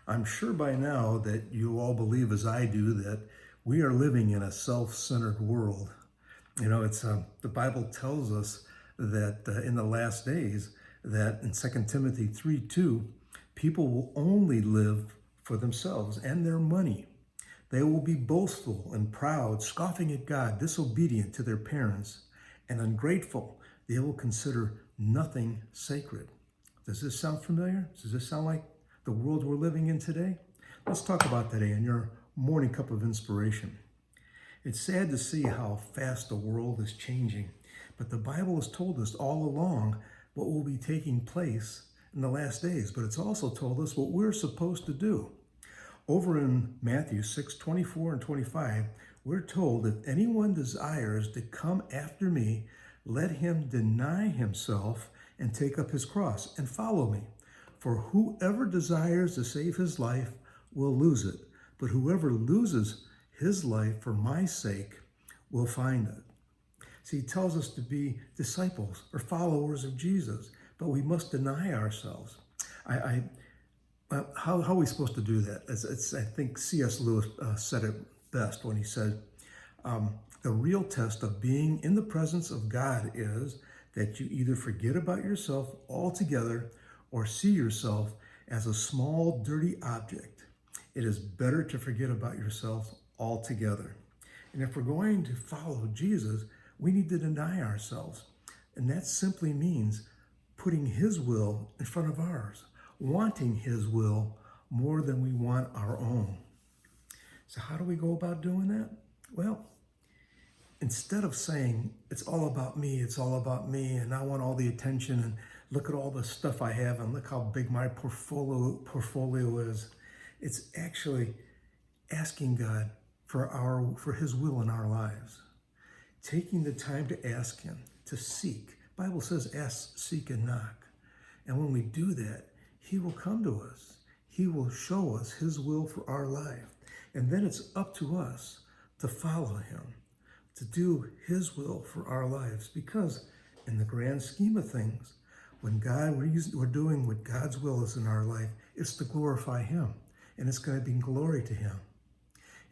I'm sure by now that you all believe, as I do, that we are living in a self-centered world. It's the Bible tells us that in the last days, that in 2 Timothy 3:2, people will only live for themselves and their money. They will be boastful and proud, scoffing at God, disobedient to their parents, and ungrateful. They will consider nothing sacred. Does this sound familiar? Does this sound like the world we're living in today? Let's talk about today in your morning cup of inspiration. It's sad to see how fast the world is changing, but the Bible has told us all along what will be taking place in the last days, but it's also told us what we're supposed to do. Over in Matthew 6:24 and 25, we're told, if anyone desires to come after me, let him deny himself and take up his cross and follow me. For whoever desires to save his life will lose it, but whoever loses his life for my sake will find it. See, he tells us to be disciples or followers of Jesus, but we must deny ourselves. How are we supposed to do that? I think C.S. Lewis said it best when he said, the real test of being in the presence of God is that you either forget about yourself altogether or see yourself as a small, dirty object. It is better to forget about yourself altogether. And if we're going to follow Jesus, we need to deny ourselves. And that simply means putting his will in front of ours, wanting his will more than we want our own. So how do we go about doing that? Well, instead of saying, it's all about me, and I want all the attention, and look at all the stuff I have, and look how big my portfolio is, it's actually asking God for his will in our lives. Taking the time to ask him, to seek. The Bible says, ask, seek, and knock. And when we do that, he will come to us. He will show us his will for our life. And then it's up to us to follow him, to do his will for our lives. Because in the grand scheme of things, when we're doing what God's will is in our life, it's to glorify him. And it's going to bring glory to him.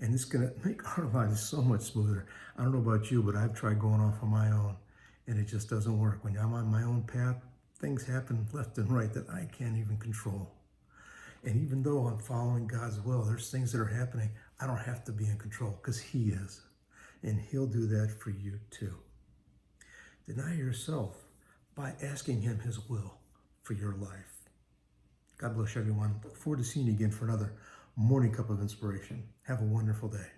And it's going to make our lives so much smoother. I don't know about you, but I've tried going off on my own, and it just doesn't work. When I'm on my own path, things happen left and right that I can't even control. And even though I'm following God's will, there's things that are happening I don't have to be in control, because he is. And he'll do that for you too. Deny yourself by asking him his will for your life. God bless everyone. Look forward to seeing you again for another morning cup of inspiration. Have a wonderful day.